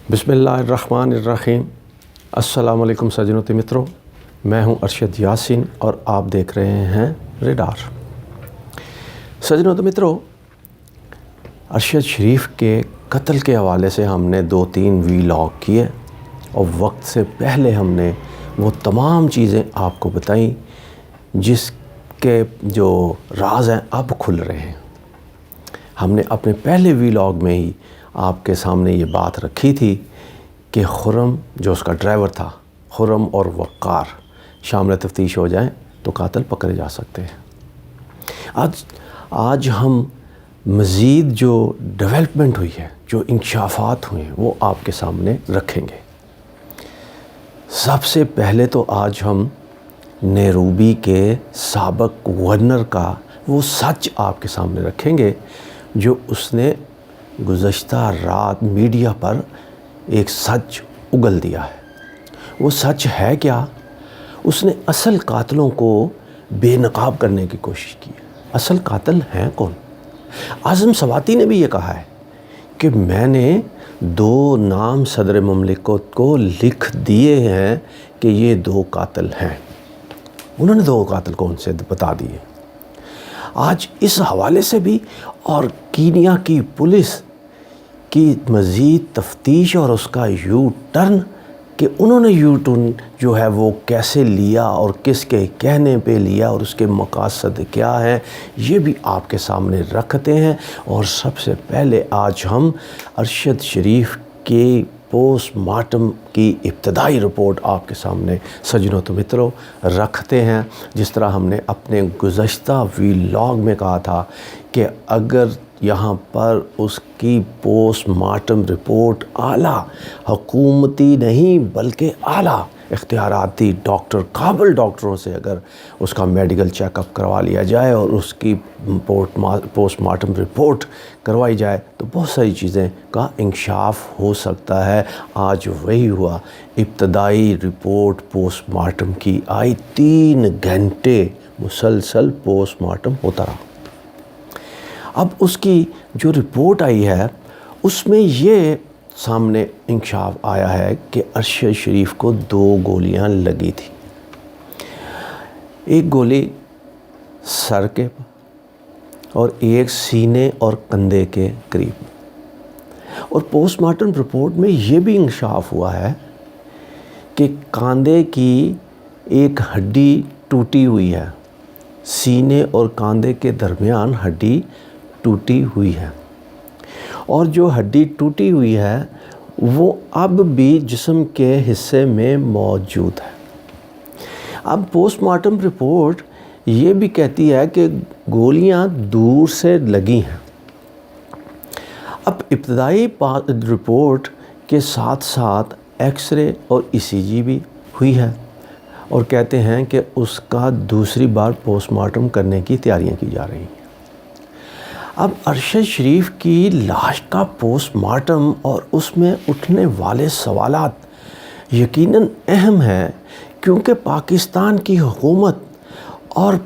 बिस्मिल्लाहिर्रहमानिर्रहीम। अस्सलाम वालेकुम सज्जनों ते मित्रों, मैं हूं अरशद यासिन और आप देख रहे हैं रेडार। सज्जनों ते मित्रों, अरशद शरीफ के कत्ल के हवाले से हमने 2-3 वीलॉग किए और वक्त से पहले हमने वो तमाम चीज़ें आपको बताई जिसके जो राज हैं अब खुल रहे हैं। हमने अपने पहले वीलॉग में ही आपके सामने ये बात रखी थी कि खुर्रम जो उसका ड्राइवर था, खुर्रम और वक़ार शामिल तफ्तीश हो जाएं तो कातिल पकड़े जा सकते हैं। आज हम मज़ीद जो डेवलपमेंट हुई है, जो इंकशाफात हुए हैं, वो आपके सामने रखेंगे। सबसे पहले तो आज हम नैरोबी के साबिक़ गवर्नर का वो सच आपके सामने रखेंगे जो उसने गुज़श्ता रात मीडिया पर एक सच उगल दिया है। वो सच है क्या? उसने असल कातिलों को बेनकाब करने की कोशिश की है। असल कातिल हैं कौन? आज़म सवाती ने भी ये कहा है कि मैंने 2 नाम सदर ममलिकत को लिख दिए हैं कि ये 2 कातिल हैं। उन्होंने 2 कातिल कौन से बता दिए। आज इस हवाले से भी और कीनिया की पुलिस की मज़ीद तफ्तीश और उसका यू टर्न कि उन्होंने यू टर्न जो है वो कैसे लिया और किसके कहने पे लिया और उसके मकासद क्या हैं, ये भी आपके सामने रखते हैं। और सबसे पहले आज हम अरशद शरीफ के पोस्टमार्टम की इब्तदाई रिपोर्ट आपके सामने सज्जनों तो मित्रों रखते हैं। जिस तरह हमने अपने गुज़श्ता वीलॉग में कहा था कि अगर यहाँ पर उसकी पोस्टमार्टम रिपोर्ट आला हुकूमती नहीं बल्कि आला इख्तियाराती डॉक्टर काबिल डॉक्टरों से अगर उसका मेडिकल चेकअप करवा लिया जाए और उसकी पोस्टमार्टम रिपोर्ट करवाई जाए तो बहुत सारी चीज़ें का इंकशाफ हो सकता है। आज वही हुआ। इब्तदाई रिपोर्ट पोस्टमार्टम की आई, 3 घंटे मुसलसल पोस्टमार्टम होता रहा। अब उसकी जो रिपोर्ट आई है उसमें ये सामने इंकशाफ आया है कि अरशद शरीफ को 2 गोलियां लगी थी। एक गोली सर के और एक सीने और कंधे के करीब। और पोस्टमार्टम रिपोर्ट में ये भी इंकशाफ हुआ है कि कंधे की एक हड्डी टूटी हुई है, सीने और कंधे के दरमियान हड्डी टूटी हुई है और जो हड्डी टूटी हुई है वो अब भी जिस्म के हिस्से में मौजूद है। अब पोस्टमार्टम रिपोर्ट ये भी कहती है कि गोलियां दूर से लगी हैं। अब इब्तदाई रिपोर्ट के साथ साथ एक्सरे और ईसीजी भी हुई है और कहते हैं कि उसका दूसरी बार पोस्टमार्टम करने की तैयारियां की जा रही हैं। अब अरशद शरीफ की लाश का पोस्टमार्टम और उसमें उठने वाले सवालात यकीनन अहम हैं क्योंकि पाकिस्तान की हुकूमत और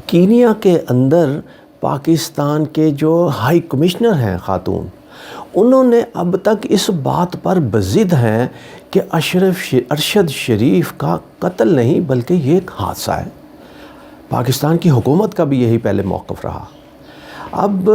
कीनिया के अंदर पाकिस्तान के जो हाई कमिश्नर हैं ख़ातून, उन्होंने अब तक इस बात पर बज़िद हैं कि अरशद शरीफ का कत्ल नहीं बल्कि ये एक हादसा है। पाकिस्तान की हुकूमत का भी यही पहले मौक़िफ़ रहा। अब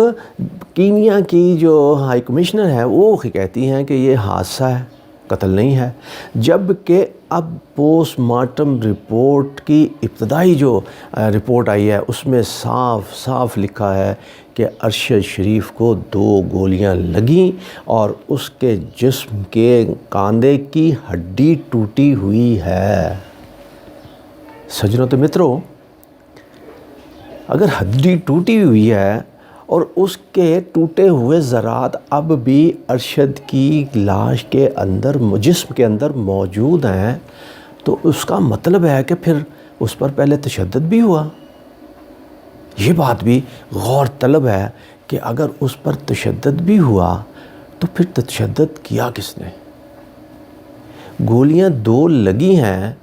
कीनिया की जो हाई कमिश्नर है वो कहती हैं कि ये हादसा है, कत्ल नहीं है, जबकि अब पोस्टमार्टम रिपोर्ट की इब्तदाई जो रिपोर्ट आई है उसमें साफ साफ लिखा है कि अरशद शरीफ को 2 गोलियां लगीं और उसके जिस्म के कंधे की हड्डी टूटी हुई है। सज्जनों तो मित्रों, अगर हड्डी टूटी हुई है और उसके टूटे हुए ज़रात अब भी अरशद की लाश के अंदर जिस्म के अंदर मौजूद हैं तो उसका मतलब है कि फिर उस पर पहले तशद्दुद भी हुआ। ये बात भी गौर तलब है कि अगर उस पर तशद्दुद भी हुआ तो फिर तशद्दुद किया किसने? गोलियां 2 लगी हैं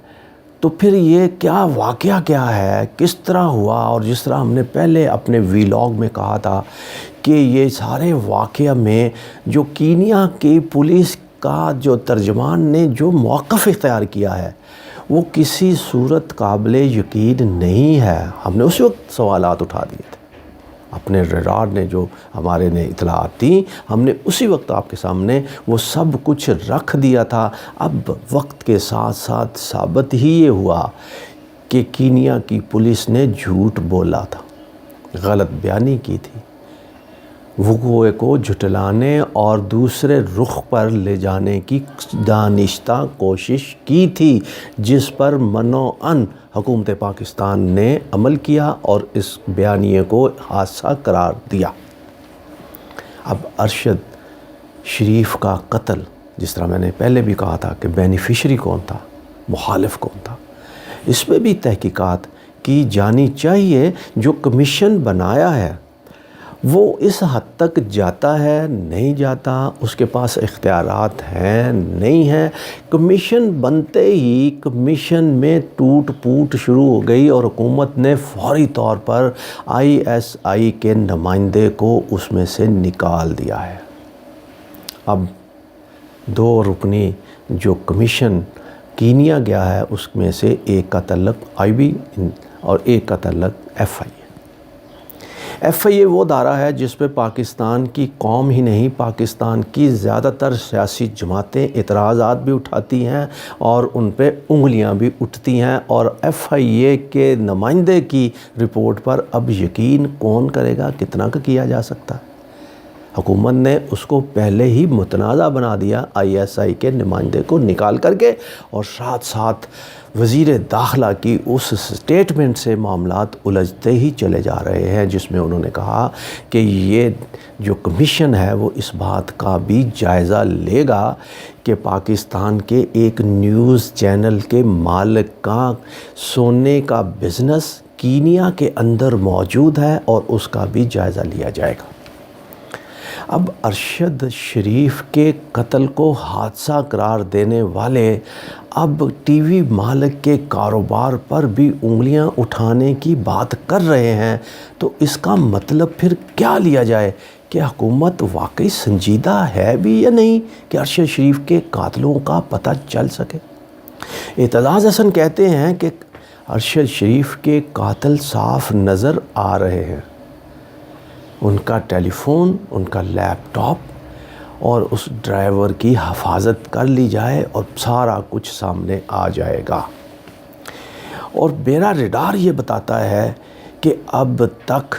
तो फिर ये क्या वाक़या क्या है, किस तरह हुआ? और जिस तरह हमने पहले अपने वीलॉग में कहा था कि ये सारे वाक़या में जो कीनिया की पुलिस کا جو ترجمان نے جو موقف اختیار کیا ہے وہ کسی صورت قابل یقین نہیں ہے۔ ہم نے اسی وقت سوالات اٹھا دیے تھے، اپنے ریڈار نے جو ہمارے نے اطلاعات دیں ہم نے اسی وقت آپ کے سامنے وہ سب کچھ رکھ دیا تھا۔ اب وقت کے ساتھ ساتھ ثابت ہی یہ ہوا کہ کینیا کی پولیس نے جھوٹ بولا تھا، غلط بیانی کی تھی، وقوع کو جھٹلانے اور دوسرے رخ پر لے جانے کی دانستہ کوشش کی تھی، جس پر منوعاً حکومت پاکستان نے عمل کیا اور اس بیانیے کو حادثہ قرار دیا۔ اب ارشد شریف کا قتل، جس طرح میں نے پہلے بھی کہا تھا کہ بینیفیشری کون تھا، مخالف کون تھا، اس پہ بھی تحقیقات کی جانی چاہیے۔ جو کمیشن بنایا ہے وہ اس حد تک جاتا ہے نہیں جاتا، اس کے پاس اختیارات ہیں نہیں ہیں۔ کمیشن بنتے ہی کمیشن میں ٹوٹ پوٹ شروع ہو گئی اور حکومت نے فوری طور پر ISI کے نمائندے کو اس میں سے نکال دیا ہے۔ اب 2 رکنی جو کمیشن کینیا گیا ہے اس میں سے ایک کا تعلق IB اور ایک کا تعلق FIA۔ FIA وہ ادارہ ہے جس پہ پاکستان کی قوم ہی نہیں، پاکستان کی زیادہ تر سیاسی جماعتیں اعتراضات بھی اٹھاتی ہیں اور ان پہ انگلیاں بھی اٹھتی ہیں، اور FIA کے نمائندے کی رپورٹ پر اب یقین کون کرے گا، کتنا کا کیا جا سکتا ہے؟ حکومت نے اس کو پہلے ہی متنازع بنا دیا ISI کے نمائندے کو نکال کر کے، اور ساتھ ساتھ وزیر داخلہ کی اس سٹیٹمنٹ سے معاملات الجھتے ہی چلے جا رہے ہیں، جس میں انہوں نے کہا کہ یہ جو کمیشن ہے وہ اس بات کا بھی جائزہ لے گا کہ پاکستان کے ایک نیوز چینل کے مالک کا سونے کا بزنس کینیا کے اندر موجود ہے اور اس کا بھی جائزہ لیا جائے گا۔ اب ارشد شریف کے قتل کو حادثہ قرار دینے والے اب ٹی وی مالک کے کاروبار پر بھی انگلیاں اٹھانے کی بات کر رہے ہیں، تو اس کا مطلب پھر کیا لیا جائے کہ حکومت واقعی سنجیدہ ہے بھی یا نہیں کہ ارشد شریف کے قاتلوں کا پتہ چل سکے؟ اعتزاز حسن کہتے ہیں کہ ارشد شریف کے قاتل صاف نظر آ رہے ہیں، ان کا ٹیلی فون، ان کا لیپ ٹاپ اور اس ڈرائیور کی حفاظت کر لی جائے اور سارا کچھ سامنے آ جائے گا۔ اور میرا ریڈار یہ بتاتا ہے کہ اب تک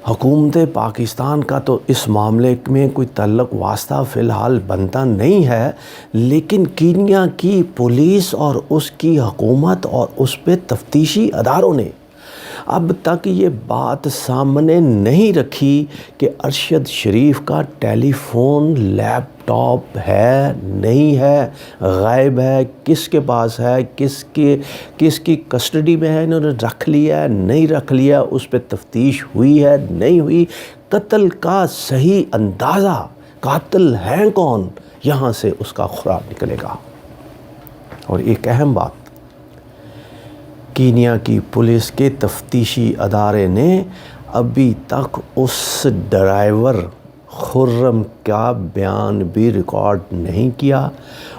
حکومت پاکستان کا تو اس معاملے میں کوئی تعلق واسطہ فی الحال بنتا نہیں ہے، لیکن کینیا کی پولیس اور اس کی حکومت اور اس پہ تفتیشی اداروں نے اب تک یہ بات سامنے نہیں رکھی کہ ارشد شریف کا ٹیلی فون، لیپ ٹاپ ہے نہیں ہے، غائب ہے، کس کے پاس ہے، کس کی کسٹڈی میں ہے، انہوں نے رکھ لیا ہے نہیں رکھ لیا، اس پہ تفتیش ہوئی ہے نہیں ہوئی، قتل کا صحیح اندازہ، قاتل ہیں کون، یہاں سے اس کا خراب نکلے گا۔ اور ایک اہم بات، کینیا کی پولیس کے تفتیشی ادارے نے ابھی تک اس ڈرائیور خرم کا بیان بھی ریکارڈ نہیں کیا،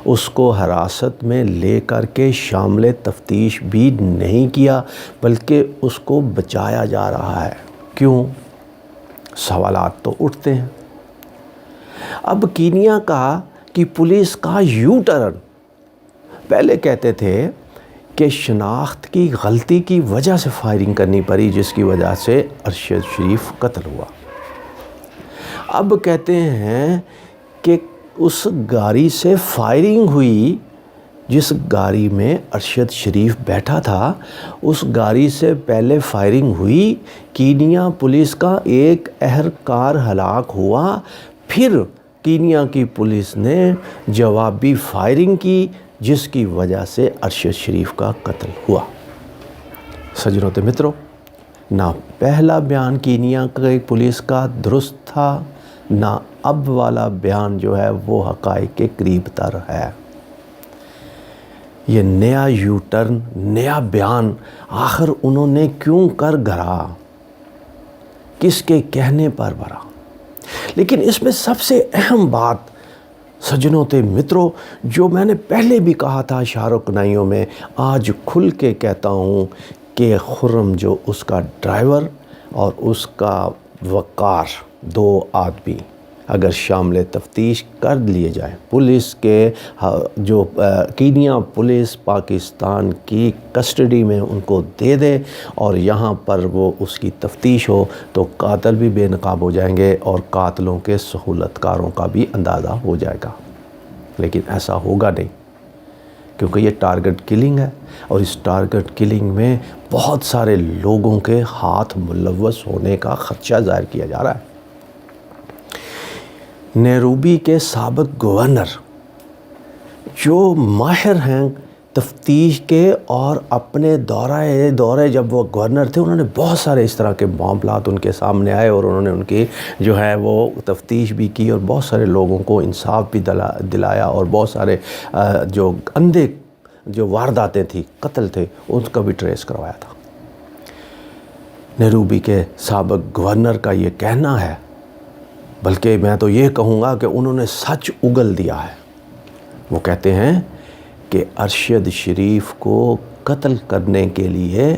اس کو حراست میں لے کر کے شامل تفتیش بھی نہیں کیا، بلکہ اس کو بچایا جا رہا ہے۔ کیوں؟ سوالات تو اٹھتے ہیں۔ اب کینیا کی پولیس کا یو ٹرن، پہلے کہتے تھے کہ شناخت کی غلطی کی وجہ سے فائرنگ کرنی پڑی، جس کی وجہ سے ارشد شریف قتل ہوا۔ اب کہتے ہیں کہ اس گاڑی سے فائرنگ ہوئی جس گاڑی میں ارشد شریف بیٹھا تھا، اس گاڑی سے پہلے فائرنگ ہوئی، کینیا پولیس کا ایک اہلکار ہلاک ہوا، پھر کینیا کی پولیس نے جوابی فائرنگ کی جس کی وجہ سے ارشد شریف کا قتل ہوا۔ سجنوں تے متروں، نہ پہلا بیان کینیا کی پولیس کا درست تھا، نہ اب والا بیان جو ہے وہ حقائق کے قریب تر ہے۔ یہ نیا یو ٹرن، نیا بیان آخر انہوں نے کیوں کر گھرا، کس کے کہنے پر بھرا؟ لیکن اس میں سب سے اہم بات सज्जनों ते मित्रों, जो मैंने पहले भी कहा था शाहरुखनाइयों में, आज खुल के कहता हूँ कि खुर्रम जो उसका ड्राइवर और उसका वक़ार, 2 आदमी अगर शामिल तफ्तीश कर लिए जाए, पुलिस के जो कीनिया पुलिस पाकिस्तान की कस्टडी में उनको दे दे और यहाँ पर वो उसकी तफ्तीश हो, तो कातिल भी बेनकाब हो जाएंगे और कातिलों के सहूलतकारों का भी अंदाज़ा हो जाएगा। लेकिन ऐसा होगा नहीं, क्योंकि ये टारगेट किलिंग है और इस टारगेट किलिंग में बहुत सारे लोगों के हाथ मुलव्वस होने का ख़दशा ज़ाहिर किया जा रहा है। नैरोबी के साबिक़ गवर्नर जो माहिर हैं तफ्तीश के, और अपने दौरे जब वो गवर्नर थे, उन्होंने बहुत सारे इस तरह के मामलात उनके सामने आए और उन्होंने उनकी जो है वो तफ्तीश भी की और बहुत सारे लोगों को इंसाफ भी दिलाया और बहुत सारे जो अंधे जो वारदातें थी, कत्ल थे, उनका भी ट्रेस करवाया था। नैरोबी के साबिक़ गवर्नर का ये कहना है, बल्कि मैं तो ये कहूँगा कि उन्होंने सच उगल दिया है। वो कहते हैं कि अरशद शरीफ को कत्ल करने के लिए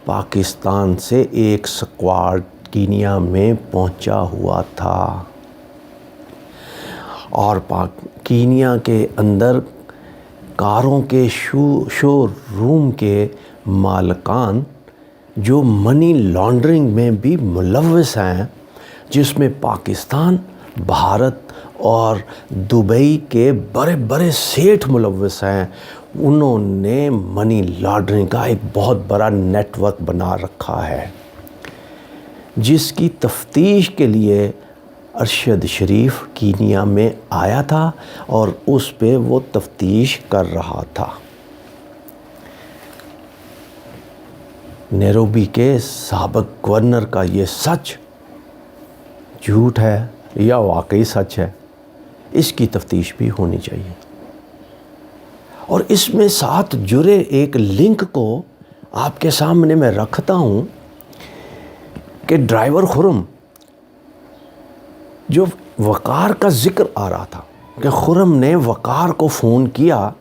पाकिस्तान से एक स्क्वाड कीनिया में पहुंचा हुआ था और कीनिया के अंदर कारों के शोरूम के मालिकान जो मनी लॉन्ड्रिंग में भी मुलव्वस हैं, जिसमें पाकिस्तान, भारत और दुबई के बड़े बड़े सेठ मुलव्वस हैं, उन्होंने मनी लॉन्ड्रिंग का एक बहुत बड़ा नेटवर्क बना रखा है, जिसकी तफ्तीश के लिए अरशद शरीफ कीनिया में आया था और उस पे वो तफ्तीश कर रहा था। नैरोबी के साबिक़ गवर्नर का ये सच झूठ है या वाकई सच है, इसकी तफ्तीश भी होनी चाहिए। और इसमें साथ जुड़े एक लिंक को आपके सामने मैं रखता हूँ कि ड्राइवर खुर्रम, जो वक़ार का ज़िक्र आ रहा था कि खुर्रम ने वक़ार को फ़ोन किया,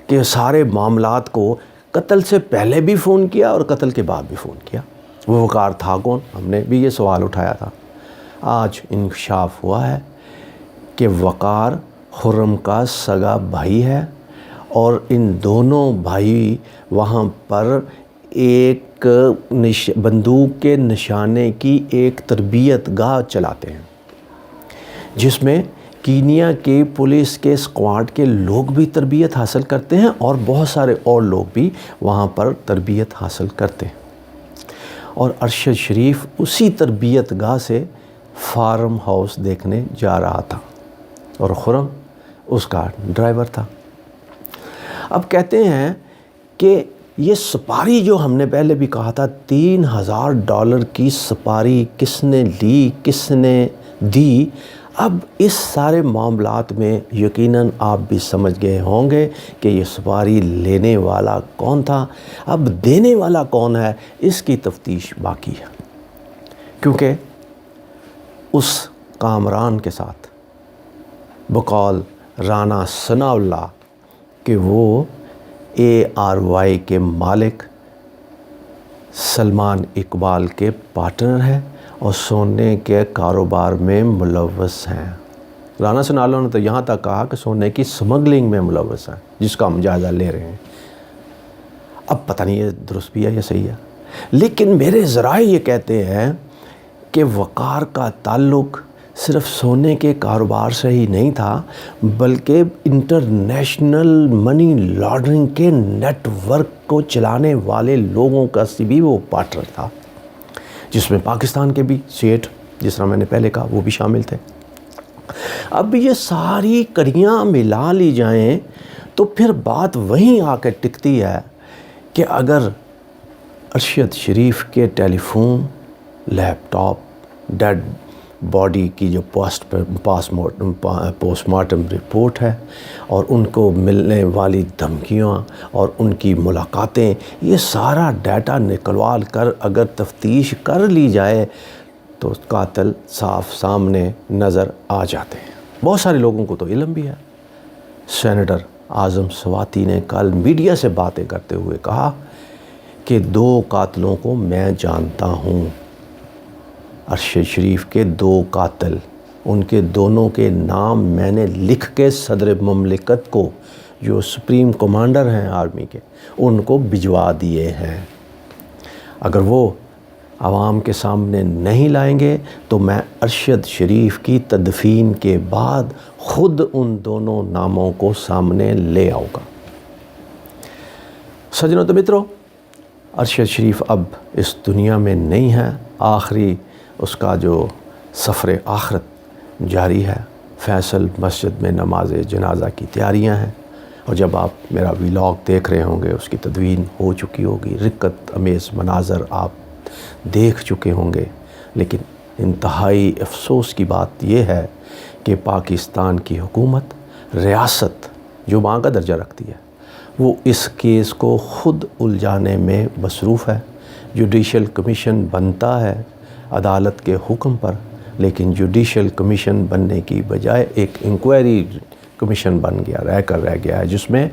कि सारे मामलात को कत्ल से पहले भी फ़ोन किया और कत्ल के बाद भी फ़ोन किया। वो वक़ार था कौन? हमने भी ये सवाल उठाया था। आज इंकशाफ हुआ है कि वक़ार खुर्रम का सगा भाई है और इन दोनों भाई वहाँ पर एक बंदूक के निशाने की एक तरबियत गाह चलाते हैं, जिसमें कीनिया के पुलिस के स्क्वाड के लोग भी तरबियत हासिल करते हैं और बहुत सारे और लोग भी वहाँ पर तरबियत हासिल करते हैं। और अरशद शरीफ उसी तरबियत गाह से फार्म हाउस देखने जा रहा था और खुर्रम उसका ड्राइवर था। अब कहते हैं कि ये सपारी जो हमने पहले भी कहा था, $3000 की सपारी किसने ली, किसने दी, अब इस सारे मामलात में यकीनन आप भी समझ गए होंगे कि ये सवारी लेने वाला कौन था। अब देने वाला कौन है, इसकी तफ्तीश बाकी है, क्योंकि उस कामरान के साथ बकौल राना सनाउल्लाह कि वो ARY के मालिक सलमान इकबाल के पार्टनर हैं और सोने के कारोबार में मुलव्वस हैं। राना सनाउल्लाह ने तो यहाँ तक कहा कि सोने की स्मगलिंग में मुलव्वस हैं, जिसका हम जायज़ा ले रहे हैं। अब पता नहीं ये दुरुस्त भी है या सही है, लेकिन मेरे ज़राए ये कहते हैं कि वक़ार का ताल्लुक़ सिर्फ सोने के कारोबार से ही नहीं था, बल्कि इंटरनेशनल मनी लॉन्ड्रिंग के नेटवर्क को चलाने वाले लोगों का भी वो पार्टनर था, जिसमें पाकिस्तान के भी सेठ, जिस तरह मैंने पहले कहा, वो भी शामिल थे। अब ये सारी कड़ियाँ मिला ली जाएं तो फिर बात वहीं आकर टिकती है कि अगर अरशद शरीफ के टेलीफोन, लैपटॉप, डेड बॉडी की जो पोस्टमार्टम रिपोर्ट है और उनको मिलने वाली धमकियाँ और उनकी मुलाकातें, ये सारा डाटा निकलवा कर अगर तफ्तीश कर ली जाए तो कातिल साफ सामने नज़र आ जाते हैं। बहुत सारे लोगों को तो इल्म भी है। सेनेटर आज़म स्वाति ने कल मीडिया से बातें करते हुए कहा कि 2 कातिलों को मैं जानता हूँ। अरशद शरीफ के 2 कातिल, उनके दोनों के नाम मैंने लिख के सदर ममलिकत को, जो सुप्रीम कमांडर हैं आर्मी के, उनको भिजवा दिए हैं। अगर वो आवाम के सामने नहीं लाएंगे तो मैं अरशद शरीफ की तदफीन के बाद ख़ुद उन दोनों नामों को सामने ले आऊँगा। सज्जनों तो मित्रों, अरशद शरीफ अब इस दुनिया में नहीं है। आखिरी उसका जो सफ़र आखिरत जारी है। फैसल मस्जिद में नमाज जनाजा की तैयारियां हैं, और जब आप मेरा व्लॉग देख रहे होंगे उसकी तदवीन हो चुकी होगी, रिक्कत अमेज़ मनाज़र आप देख चुके होंगे। लेकिन इंतहाई अफसोस की बात यह है कि पाकिस्तान की हुकूमत, रियासत जो मां का दर्जा रखती है, वो इस केस को ख़ुद उलझाने में मसरूफ़ है। जुडिशल कमीशन बनता है अदालत के हुक्म पर, लेकिन जुडिशल कमीशन बनने की बजाय एक इंक्वायरी कमीशन बन गया, रह गया है, जिसमें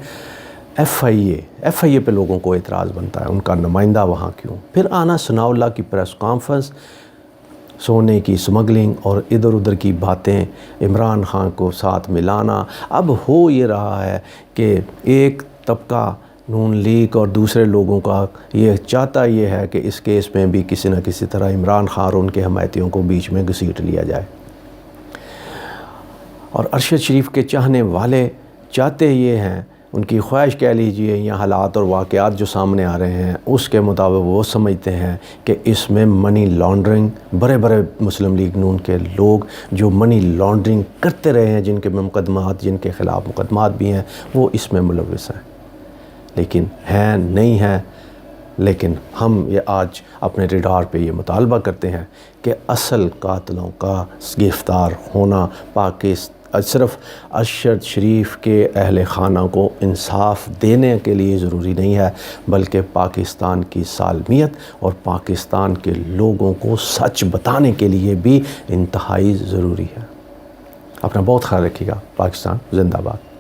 एफआईए पे लोगों को एतराज़ बनता है, उनका नुमाइंदा वहाँ क्यों। फिर आना सनाउल्लाह की प्रेस कॉन्फ्रेंस, सोने की स्मगलिंग और इधर उधर की बातें, इमरान खान को साथ मिलाना। अब हो ये रहा है कि एक तबका नून लीग और दूसरे लोगों का ये चाहता ये है कि इस केस में भी किसी न किसी तरह इमरान खान और उनके हमायतियों को बीच में घसीट लिया जाए। और अरशद शरीफ के चाहने वाले चाहते ये हैं, उनकी ख्वाहिश कह लीजिए, या हालात और वाक़यात जो सामने आ रहे हैं उसके मुताबिक वो समझते हैं कि इसमें मनी लॉन्ड्रिंग, बड़े बड़े मुस्लिम लीग नून के लोग जो मनी लॉन्ड्रिंग करते रहे हैं, जिनके मुकदमात, जिनके ख़िलाफ़ मुकदमात भी हैं, वो इसमें मुलव्विस हैं। लेकिन हैं नहीं हैं, लेकिन हम ये आज अपने रडार पे ये मुतालबा करते हैं कि असल कातिलों का गिरफ़्तार होना सिर्फ़ अरशद शरीफ के अहल खाना को इंसाफ देने के लिए ज़रूरी नहीं है, बल्कि पाकिस्तान की सालमियत और पाकिस्तान के लोगों को सच बताने के लिए भी इंतहाई ज़रूरी है। अपना बहुत ख्याल रखिएगा। पाकिस्तान ज़िंदाबाद।